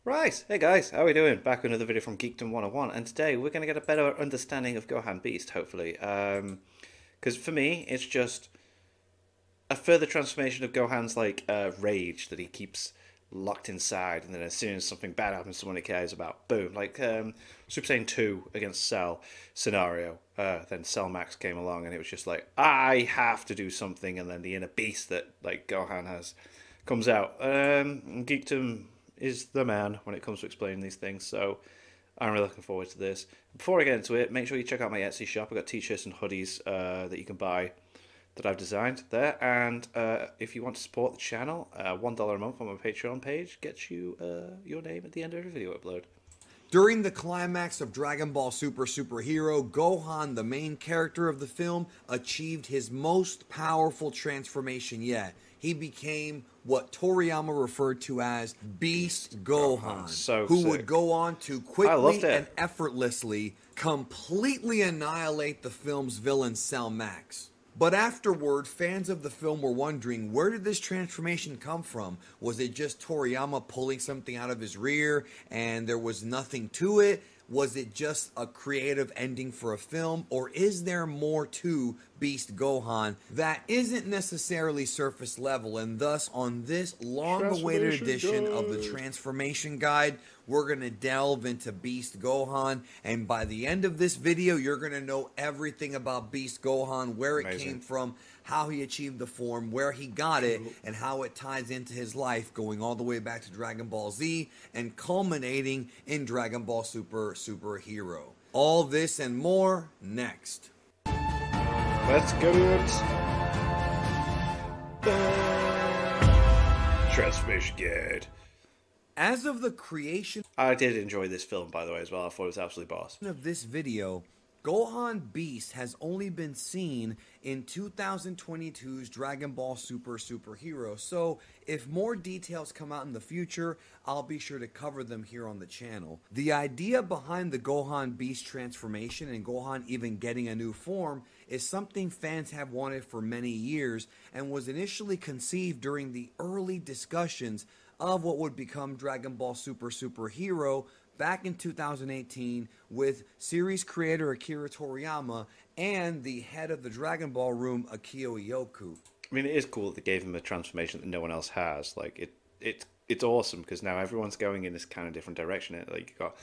Right, hey guys, how are we doing? Back with another video from Geekdom 101, and today we're going to get a better understanding of Gohan Beast, hopefully. Because for me, it's just a further transformation of Gohan's rage that he keeps locked inside, and then as soon as something bad happens to someone he cares about, boom, like Super Saiyan 2 against Cell scenario. Then Cell Max came along, and it was just like, I have to do something, and then the inner beast that like Gohan has comes out. Geekdom is the man when it comes to explaining these things, so I'm really looking forward to this. Before I get into it, make sure you check out my Etsy shop. I've got t-shirts and hoodies that you can buy that I've designed there. And if you want to support the channel, $1 a month on my Patreon page gets you your name at the end of every video upload. During the climax of Dragon Ball Super Superhero, Gohan, the main character of the film, achieved his most powerful transformation yet. He became what Toriyama referred to as Beast Gohan, who would go on to quickly and effortlessly completely annihilate the film's villain Cell Max. But afterward, fans of the film were wondering, where did this transformation come from? Was it just Toriyama pulling something out of his rear and there was nothing to it? Was it just a creative ending for a film? Or is there more to Beast Gohan that isn't necessarily surface level? And thus, on this long-awaited edition of the Transformation Guide, we're going to delve into Beast Gohan. And by the end of this video, you're going to know everything about Beast Gohan, where it came from, how he achieved the form, where he got it, and how it ties into his life, going all the way back to Dragon Ball Z and culminating in Dragon Ball Super Superhero. All this and more next. Let's go to it. Transformation Guide. As of the creation... I did enjoy this film, by the way, as well. I thought it was absolutely boss. ...of this video, Gohan Beast has only been seen in 2022's Dragon Ball Super Superhero, so if more details come out in the future, I'll be sure to cover them here on the channel. The idea behind the Gohan Beast transformation and Gohan even getting a new form is something fans have wanted for many years and was initially conceived during the early discussions of what would become Dragon Ball Super Superhero back in 2018 with series creator Akira Toriyama and the head of the Dragon Ball room, Akio Ioku. I mean, it is cool that they gave him a transformation that no one else has. Like, it's awesome because now everyone's going in this kind of different direction. Like, you got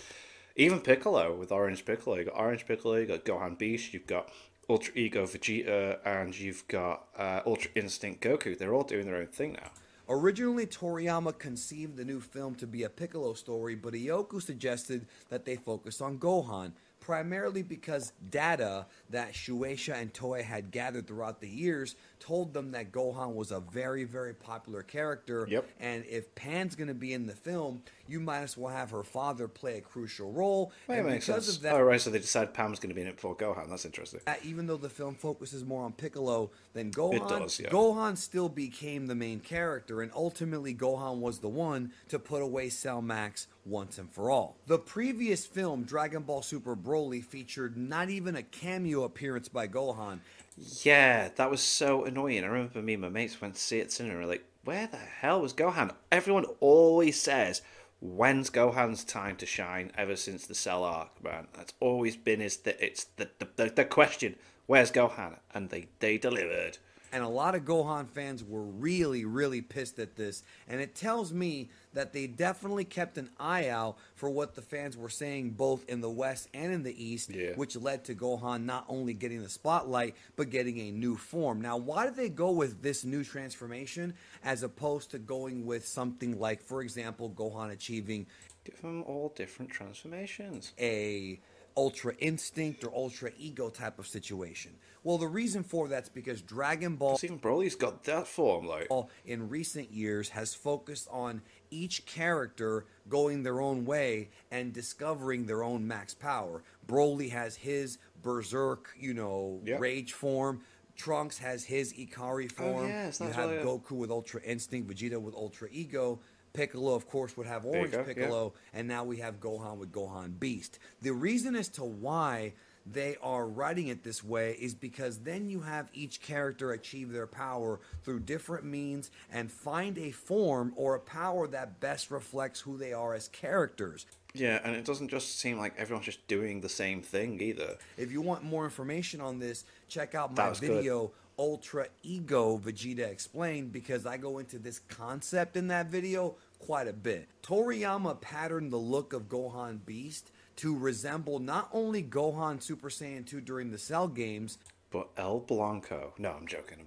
even Piccolo with Orange Piccolo. You got Orange Piccolo, you got Gohan Beast, you've got Ultra Ego Vegeta, and you've got Ultra Instinct Goku. They're all doing their own thing now. Originally, Toriyama conceived the new film to be a Piccolo story, but Ioku suggested that they focus on Gohan, primarily because data that Shueisha and Toei had gathered throughout the years told them that Gohan was a very, very popular character, and if Pan's going to be in the film, you might as well have her father play a crucial role. And because of that, oh right, so they decided Pam's going to be in it before Gohan. That's interesting. Even though the film focuses more on Piccolo than Gohan, it does, yeah. Gohan still became the main character, and ultimately Gohan was the one to put away Cell Max once and for all. The previous film, Dragon Ball Super Broly, featured not even a cameo appearance by Gohan. Yeah, that was so annoying. I remember me and my mates went to see it at cinema and were like, where the hell was Gohan? Everyone always says, when's Gohan's time to shine ever since the Cell arc, man? That's always been the question, where's Gohan? And they delivered. And a lot of Gohan fans were really, really pissed at this. And it tells me that they definitely kept an eye out for what the fans were saying both in the West and in the East, which led to Gohan not only getting the spotlight, but getting a new form. Now, why did they go with this new transformation as opposed to going with something like, for example, Gohan achieving... Give them all different transformations. A Ultra Instinct or Ultra Ego type of situation. Well, the reason for that's because Dragon Ball... Even Broly's got that form, like... in recent years has focused on each character going their own way and discovering their own max power. Broly has his Berserk, rage form. Trunks has his Ikari form. You have Goku with Ultra Instinct, Vegeta with Ultra Ego. Piccolo, of course, would have Orange Piccolo, and now we have Gohan with Gohan Beast. The reason as to why they are writing it this way is because then you have each character achieve their power through different means and find a form or a power that best reflects who they are as characters. Yeah, and it doesn't just seem like everyone's just doing the same thing either. If you want more information on this, check out That my was good. video, Ultra Ego Vegeta Explained, because I go into this concept in that video quite a bit. Toriyama patterned the look of Gohan Beast to resemble not only Gohan Super Saiyan 2 during the Cell games, But El Blanco. No, I'm joking.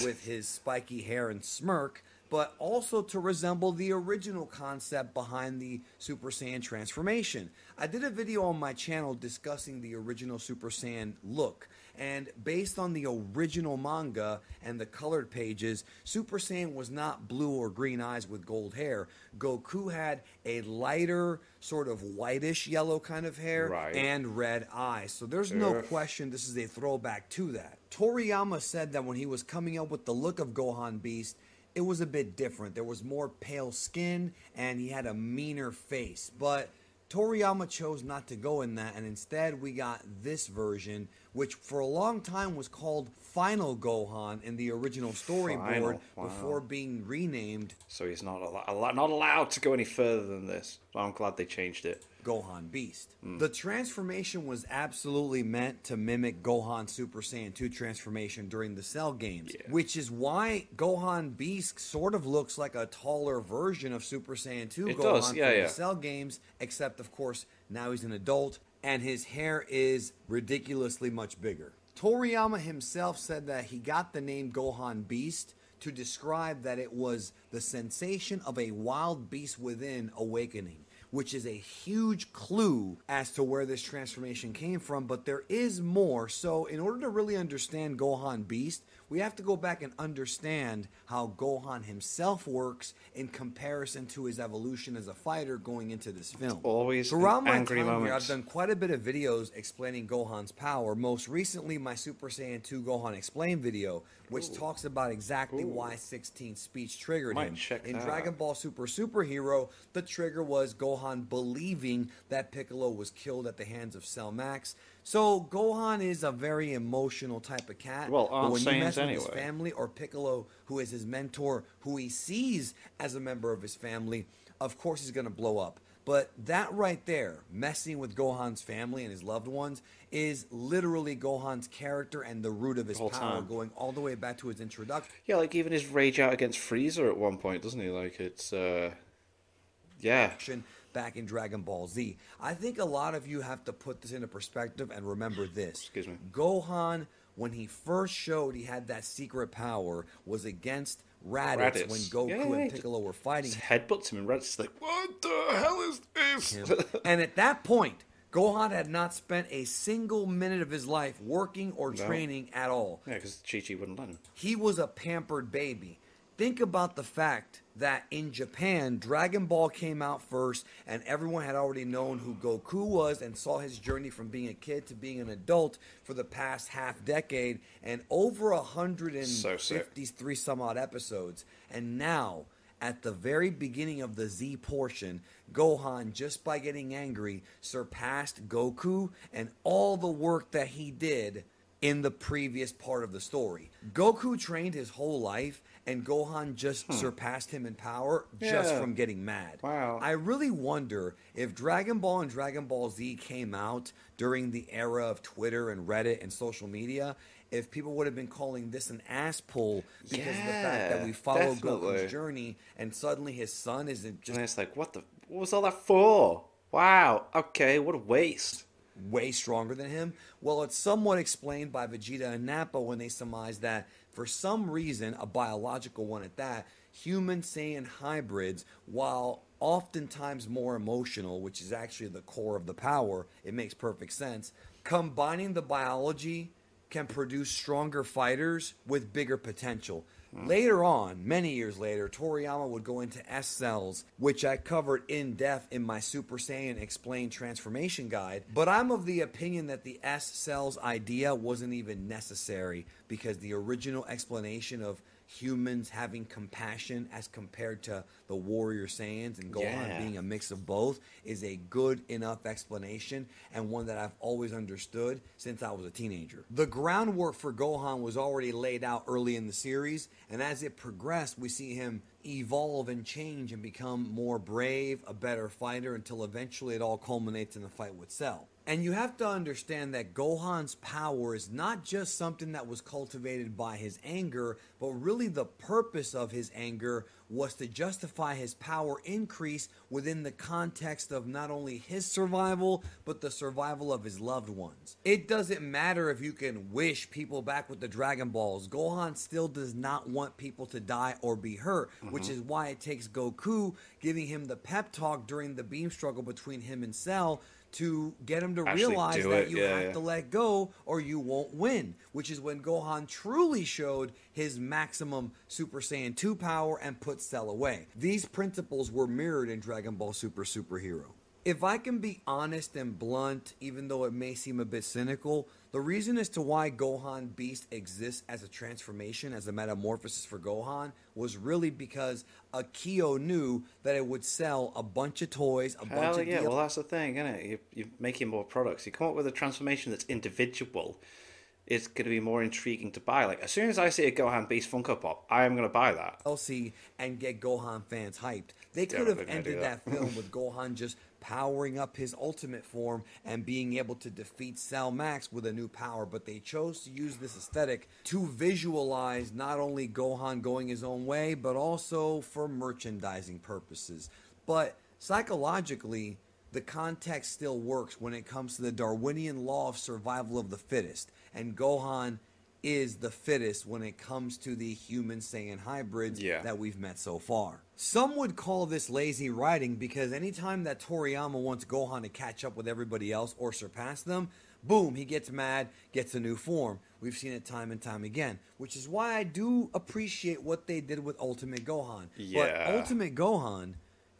with his spiky hair and smirk, but also to resemble the original concept behind the Super Saiyan transformation. I did a video on my channel discussing the original Super Saiyan look, and based on the original manga and the colored pages, Super Saiyan was not blue or green eyes with gold hair. Goku had a lighter, sort of whitish yellow kind of hair Right. and red eyes. So there's no question this is a throwback to that. Toriyama said that when he was coming up with the look of Gohan Beast, it was a bit different. There was more pale skin and he had a meaner face. But Toriyama chose not to go in that, and instead we got this version, which for a long time was called Final Gohan in the original storyboard Final, wow. before being renamed So he's not not allowed to go any further than this. So I'm glad they changed it. Gohan Beast. The transformation was absolutely meant to mimic Gohan Super Saiyan 2 transformation during the Cell games, which is why Gohan Beast sort of looks like a taller version of Super Saiyan 2 It Gohan does, from yeah. the Cell games, except of course now he's an adult and his hair is ridiculously much bigger. Toriyama himself said that he got the name Gohan Beast to describe that it was the sensation of a wild beast within awakening, which is a huge clue as to where this transformation came from, but there is more. So in order to really understand Gohan Beast, we have to go back and understand how Gohan himself works in comparison to his evolution as a fighter going into this film. Always Throughout my angry time here, moments. I've done quite a bit of videos explaining Gohan's power. Most recently, my Super Saiyan 2 Gohan Explained video, which talks about exactly why 16 speech triggered Might him. check In that Dragon out. Ball Super Superhero, the trigger was Gohan believing that Piccolo was killed at the hands of Cell Max. So Gohan is a very emotional type of cat. Well, but aren't when you mess Saiyans with his anyway? family or Piccolo, who is his mentor, who he sees as a member of his family, of course he's going to blow up. But that right there, messing with Gohan's family and his loved ones, is literally Gohan's character and the root of his whole power, time. going all the way back to his introduction. Yeah, like even his rage out against Frieza at one point, doesn't he? Like it's yeah. Back in Dragon Ball Z. I think a lot of you have to put this into perspective and remember this. Excuse me. Gohan, when he first showed he had that secret power, was against Raditz Raditz. when Goku Yeah, and Piccolo were fighting. Just headbutts him and Red's like, what the hell is this? And at that point, Gohan had not spent a single minute of his life working or training at all. Yeah, because Chi-Chi wouldn't let him. He was a pampered baby. Think about the fact that in Japan, Dragon Ball came out first, and everyone had already known who Goku was and saw his journey from being a kid to being an adult for the past half decade and over 153 some odd episodes. And now, at the very beginning of the Z portion, Gohan, just by getting angry, surpassed Goku and all the work that he did in the previous part of the story. Goku trained his whole life, and Gohan just surpassed him in power just Yeah. from getting mad. Wow. I really wonder if Dragon Ball and Dragon Ball Z came out during the era of Twitter and Reddit and social media, if people would have been calling this an ass pull because of the fact that we follow definitely. Goku's journey and suddenly his son isn't just And it's like, what was all that for? Wow, okay, what a waste. way stronger than him? Well, it's somewhat explained by Vegeta and Nappa when they surmise that for some reason, a biological one at that, human Saiyan hybrids, while oftentimes more emotional, which is actually the core of the power, it makes perfect sense, combining the biology can produce stronger fighters with bigger potential. Later on, many years later, Toriyama would go into S cells, which I covered in depth in my Super Saiyan Explained Transformation Guide. But I'm of the opinion that the S cells idea wasn't even necessary because the original explanation of humans having compassion as compared to the warrior Saiyans and Gohan Yeah. being a mix of both is a good enough explanation, and one that I've always understood since I was a teenager. The groundwork for Gohan was already laid out early in the series, and as it progressed, we see him evolve and change and become more brave, a better fighter, until eventually it all culminates in the fight with Cell. And you have to understand that Gohan's power is not just something that was cultivated by his anger, but really the purpose of his anger was to justify his power increase within the context of not only his survival, but the survival of his loved ones. It doesn't matter if you can wish people back with the Dragon Balls. Gohan still does not want people to die or be hurt, which is why it takes Goku giving him the pep talk during the beam struggle between him and Cell to get him to Actually realize do that it, you yeah, have yeah. to let go or you won't win, which is when Gohan truly showed his maximum Super Saiyan 2 power and put Cell away. These principles were mirrored in Dragon Ball Super Superhero. If I can be honest and blunt, even though it may seem a bit cynical, the reason as to why Gohan Beast exists as a transformation, as a metamorphosis for Gohan, was really because Akio knew that it would sell a bunch of toys, a bunch Hell of yeah, DLC. well that's the thing, isn't it? You're making more products. You come up with a transformation that's individual, it's going to be more intriguing to buy. Like, as soon as I see a Gohan Beast Funko Pop, I am going to buy that. DLC and get Gohan fans hyped. They could have Definitely gonna do ended that that. film with Gohan just powering up his ultimate form and being able to defeat Cell Max with a new power, but they chose to use this aesthetic to visualize not only Gohan going his own way, but also for merchandising purposes. But psychologically, the context still works when it comes to the Darwinian law of survival of the fittest, and Gohan is the fittest when it comes to the human Saiyan hybrids Yeah. that we've met so far. Some would call this lazy writing because anytime that Toriyama wants Gohan to catch up with everybody else or surpass them, boom, he gets mad, gets a new form. We've seen it time and time again, which is why I do appreciate what they did with Ultimate Gohan. Yeah. But Ultimate Gohan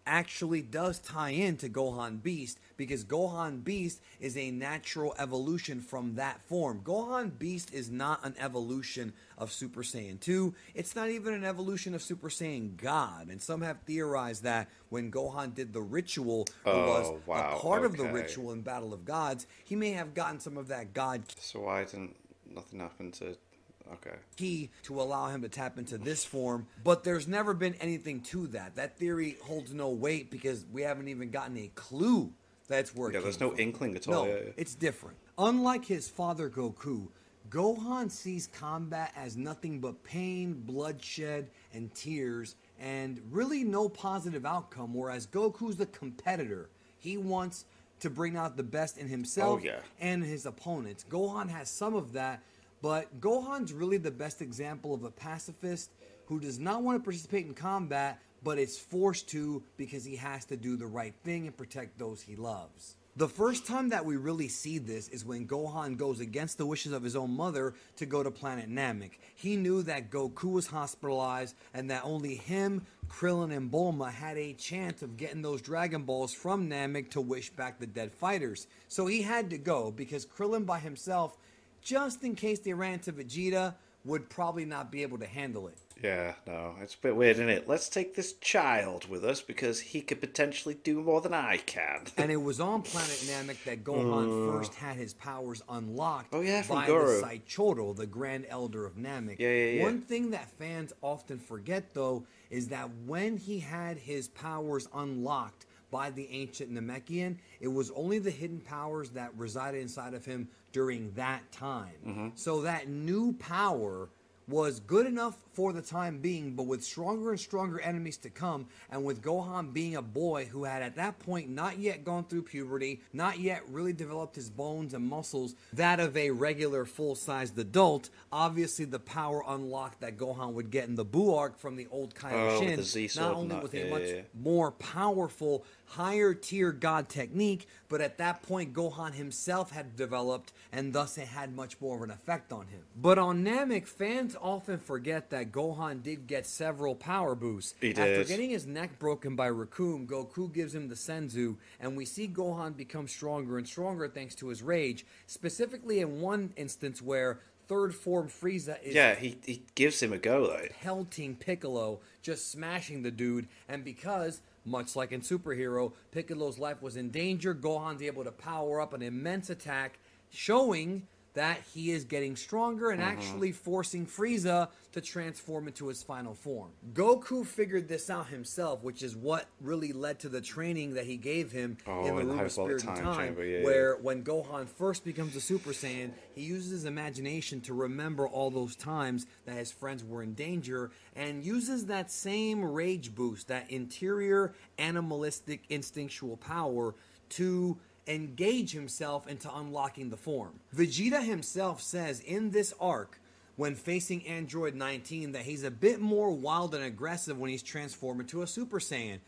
actually does tie into Gohan Beast because Gohan Beast is a natural evolution from that form. Gohan Beast is not an evolution of Super Saiyan 2. It's not even an evolution of Super Saiyan God. And some have theorized that when Gohan did the ritual or was Oh, wow, a part of the okay. ritual in Battle of Gods, he may have gotten some of that God So why didn't nothing happen to... Okay. key to allow him to tap into this form, but there's never been anything to that. That theory holds no weight because we haven't even gotten a clue that's where it Yeah, came there's no from. inkling at all. No, Yeah, yeah. it's different. Unlike his father Goku, Gohan sees combat as nothing but pain, bloodshed, and tears, and really no positive outcome, whereas Goku's the competitor. He wants to bring out the best in himself Oh, yeah. and his opponents. Gohan has some of that, but Gohan's really the best example of a pacifist who does not want to participate in combat, but is forced to because he has to do the right thing and protect those he loves. The first time that we really see this is when Gohan goes against the wishes of his own mother to go to planet Namek. He knew that Goku was hospitalized and that only him, Krillin, and Bulma had a chance of getting those Dragon Balls from Namek to wish back the dead fighters. So he had to go because Krillin by himself, just in case they ran into Vegeta, would probably not be able to handle it. Yeah, no, it's a bit weird, isn't it? Let's take this child with us because he could potentially do more than I can. And it was on planet Namek that Gohan first had his powers unlocked Oh, yeah, from by Goro. the Saichoro, the Grand Elder of Namek. Yeah. One thing that fans often forget, though, is that when he had his powers unlocked by the ancient Namekian, it was only the hidden powers that resided inside of him during that time. So that new power was good enough for the time being, but with stronger and stronger enemies to come, and with Gohan being a boy who had at that point not yet gone through puberty, not yet really developed his bones and muscles, that of a regular full-sized adult, obviously the power unlocked that Gohan would get in the Buu arc from the old Kaioshin, with the Z sword not and only that, with a yeah, much yeah. more powerful, higher tier god technique, but at that point Gohan himself had developed, and thus it had much more of an effect on him. But on Namek, fans often forget that Gohan did get several power boosts. He After did. getting his neck broken by Raccoon, Goku gives him the Senzu, and we see Gohan become stronger and stronger thanks to his rage, specifically in one instance where third form Frieza is Yeah, he gives him a go though. pelting Piccolo, just smashing the dude. And because, much like in Superhero, Piccolo's life was in danger, Gohan's able to power up an immense attack, showing that he is getting stronger and actually forcing Frieza to transform into his final form. Goku figured this out himself, which is what really led to the training that he gave him in the Room of Spirit and Time, where when Gohan first becomes a Super Saiyan, he uses his imagination to remember all those times that his friends were in danger, and uses that same rage boost, that interior animalistic instinctual power, to engage himself into unlocking the form. Vegeta himself says in this arc, when facing Android 19, that he's a bit more wild and aggressive when he's transformed into a Super Saiyan.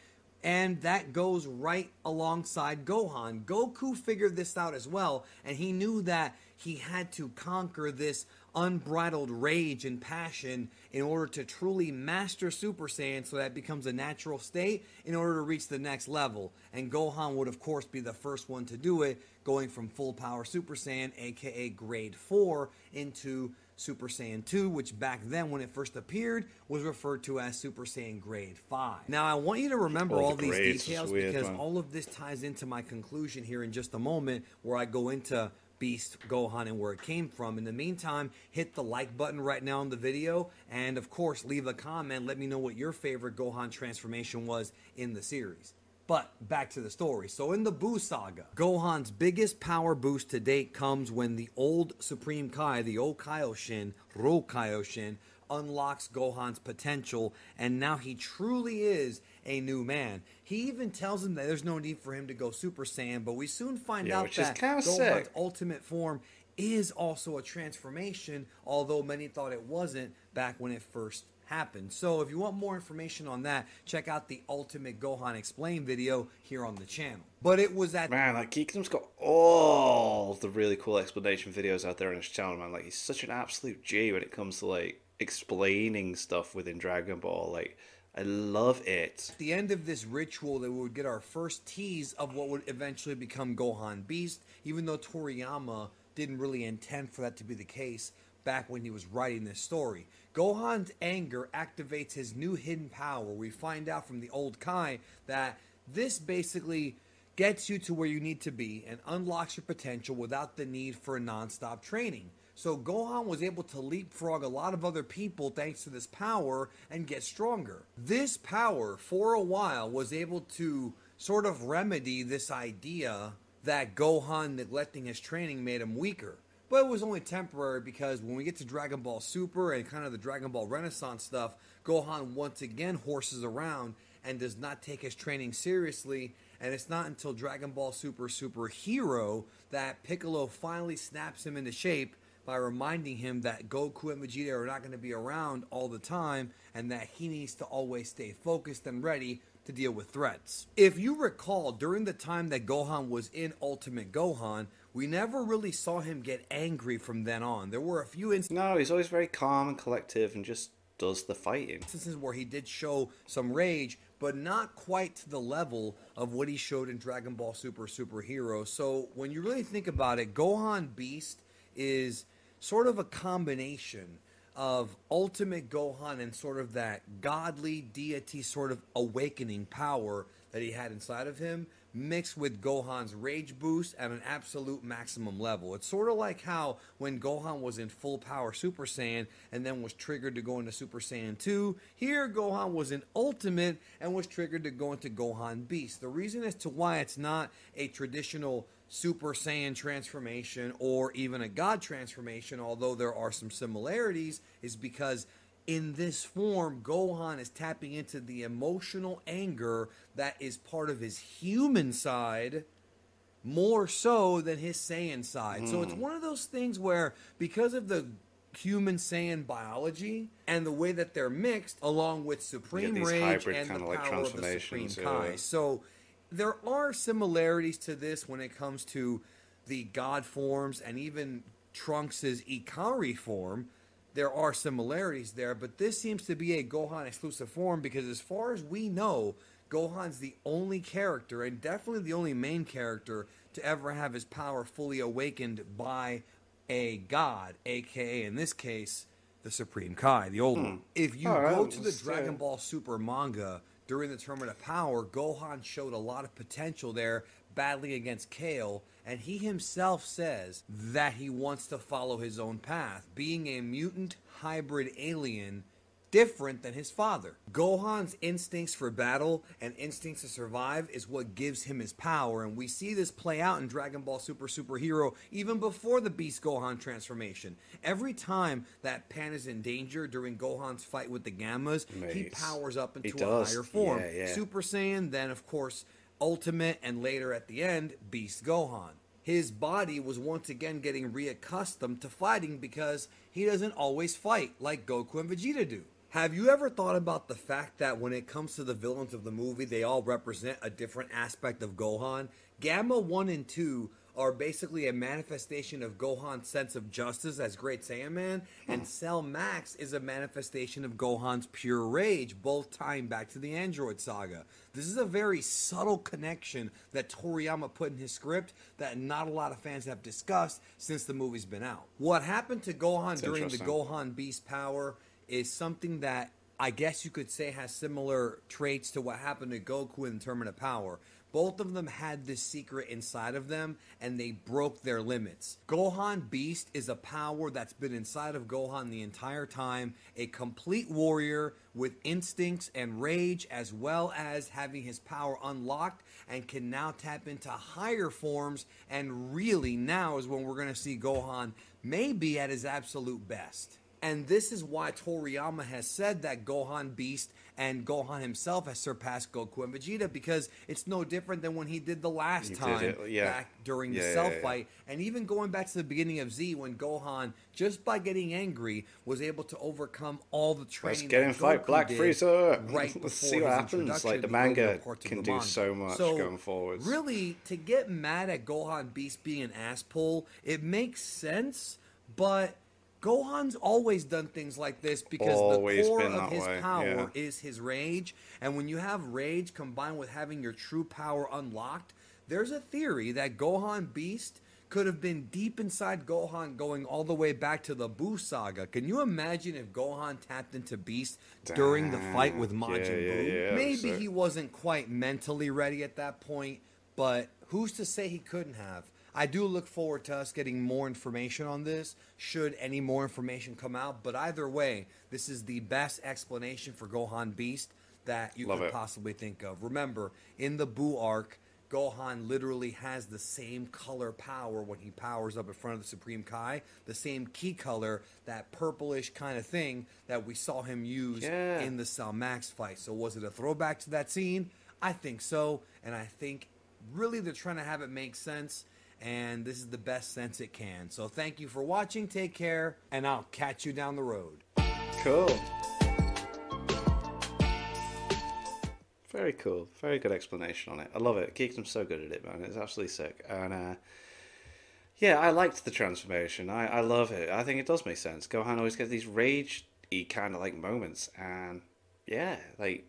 And that goes right alongside Gohan. Goku figured this out as well, and he knew that he had to conquer this unbridled rage and passion in order to truly master Super Saiyan, so that it becomes a natural state in order to reach the next level. And Gohan would of course be the first one to do it, going from full power Super Saiyan, aka grade 4, into Super Saiyan 2, which back then when it first appeared was referred to as Super Saiyan grade 5. Now I want you to remember all these details, because all of this ties into my conclusion here in just a moment, where I go into Beast, Gohan, and where it came from. In the meantime, hit the like button right now on the video, and of course leave a comment. Let me know what your favorite Gohan transformation was in the series. But back to the story. So in the Buu Saga, Gohan's biggest power boost to date comes when the old Supreme Kai, the old Kaioshin, Ro Kaioshin, unlocks Gohan's potential, and now he truly is a new man. He even tells him that there's no need for him to go Super Saiyan, but we soon find out that Gohan's ultimate form is also a transformation, although many thought it wasn't back when it first happened. So if you want more information on that, check out the Ultimate Gohan Explained video here on the channel. But it was at... Man, like, Geekdom's got all the really cool explanation videos out there on his channel, man. Like, he's such an absolute G when it comes to, like, explaining stuff within Dragon Ball. Like, I love it. At the end of this ritual, that we would get our first tease of what would eventually become Gohan Beast, even though Toriyama didn't really intend for that to be the case back when he was writing this story. Gohan's anger activates his new hidden power. We find out from the old Kai that this basically gets you to where you need to be and unlocks your potential without the need for non-stop training. So Gohan was able to leapfrog a lot of other people thanks to this power and get stronger. This power, for a while, was able to sort of remedy this idea that Gohan neglecting his training made him weaker. But it was only temporary, because when we get to Dragon Ball Super and kind of the Dragon Ball Renaissance stuff, Gohan once again horses around and does not take his training seriously. And it's not until Dragon Ball Super Super Hero that Piccolo finally snaps him into shape by reminding him that Goku and Vegeta are not going to be around all the time, and that he needs to always stay focused and ready to deal with threats. If you recall, during the time that Gohan was in Ultimate Gohan, we never really saw him get angry from then on. There were a few instances... No, he's always very calm and collective and just does the fighting. ...instances where he did show some rage, but not quite to the level of what he showed in Dragon Ball Super Super Hero. So when you really think about it, Gohan Beast is sort of a combination of Ultimate Gohan and sort of that godly deity sort of awakening power that he had inside of him, mixed with Gohan's rage boost at an absolute maximum level. It's sort of like how when Gohan was in full power Super Saiyan and then was triggered to go into Super Saiyan 2, here Gohan was in Ultimate and was triggered to go into Gohan Beast. The reason as to why it's not a traditional Super Saiyan transformation or even a God transformation, although there are some similarities, is because in this form, Gohan is tapping into the emotional anger that is part of his human side more so than his Saiyan side. So it's one of those things where, because of the human Saiyan biology and the way that they're mixed, along with Supreme Rage and the power of the Supreme Kai. So there are similarities to this when it comes to the God forms and even Trunks' Ikari form. There are similarities there, but this seems to be a Gohan exclusive form, because as far as we know, Gohan's the only character, and definitely the only main character, to ever have his power fully awakened by a god, aka in this case, the Supreme Kai, the old one. If you All go right, to the Dragon Ball Super manga, during the Tournament of Power, Gohan showed a lot of potential there battling against Kale, and he himself says that he wants to follow his own path, being a mutant hybrid alien different than his father. Gohan's instincts for battle and instincts to survive is what gives him his power, and we see this play out in Dragon Ball Super Hero even before the Beast Gohan transformation. Every time that Pan is in danger during Gohan's fight with the Gammas, he powers up into a higher form. Super Saiyan, then of course Ultimate, and later at the end, Beast Gohan. His body was once again getting reaccustomed to fighting because he doesn't always fight like Goku and Vegeta do. Have you ever thought about the fact that when it comes to the villains of the movie, they all represent a different aspect of Gohan? Gamma 1 and 2 are basically a manifestation of Gohan's sense of justice as Great Saiyaman, and Cell Max is a manifestation of Gohan's pure rage, both tying back to the Android saga. This is a very subtle connection that Toriyama put in his script that not a lot of fans have discussed since the movie's been out. What happened to Gohan during the Gohan Beast Power is something that I guess you could say has similar traits to what happened to Goku in the Tournament of Power. Both of them had this secret inside of them, and they broke their limits. Gohan Beast is a power that's been inside of Gohan the entire time, a complete warrior with instincts and rage, as well as having his power unlocked, and can now tap into higher forms, and really now is when we're going to see Gohan maybe at his absolute best. And this is why Toriyama has said that Gohan Beast and Gohan himself has surpassed Goku and Vegeta, because it's no different than when he did the last time back during the Cell fight. And even going back to the beginning of Z, when Gohan, just by getting angry, was able to overcome all the training. Let's get in fight Black Frieza. Right before Let's see what happens. Like, the manga can do so much going forwards. Really, to get mad at Gohan Beast being an asshole, it makes sense, but Gohan's always done things like this because the core of his power is his rage. And when you have rage combined with having your true power unlocked, there's a theory that Gohan Beast could have been deep inside Gohan going all the way back to the Buu saga. Can you imagine if Gohan tapped into Beast during the fight with Majin Buu? Maybe he wasn't quite mentally ready at that point, but who's to say he couldn't have? I do look forward to us getting more information on this, should any more information come out. But either way, this is the best explanation for Gohan Beast that you could possibly think of. Remember, in the Buu arc, Gohan literally has the same color power when he powers up in front of the Supreme Kai, the same key color, that purplish kind of thing that we saw him use in the Cell Max fight. So was it a throwback to that scene? I think so, and I think really they're trying to have it make sense, and this is the best sense it can. So thank you for watching, take care, and I'll catch you down the road. Cool. Very cool. Very good explanation on it. I love it. Geekdom's so good at it, man. It's absolutely sick. And yeah, I liked the transformation. I love it. I think it does make sense. Gohan always gets these rage-y kind of like moments, and yeah, like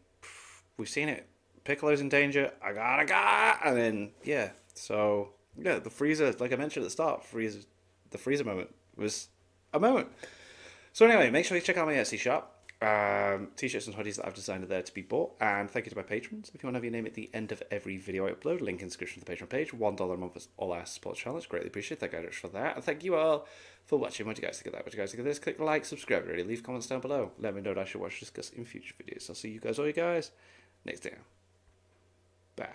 we've seen it. Piccolo's in danger. I gotta, and then yeah. So yeah, the Frieza, like I mentioned at the start, the Frieza moment was a moment. So anyway, make sure you check out my Etsy shop. T-shirts and hoodies that I've designed are there to be bought. And thank you to my patrons. If you want to have your name at the end of every video I upload, link in the description of the Patreon page. $1 a month is all I support the channel. It's greatly appreciated. Thank you very much for that. And thank you all for watching. What do you guys think of that? What do you guys think of this? Click like, subscribe, really. Leave comments down below. Let me know what I should watch or discuss in future videos. I'll see you guys, all you guys, next time. Bye.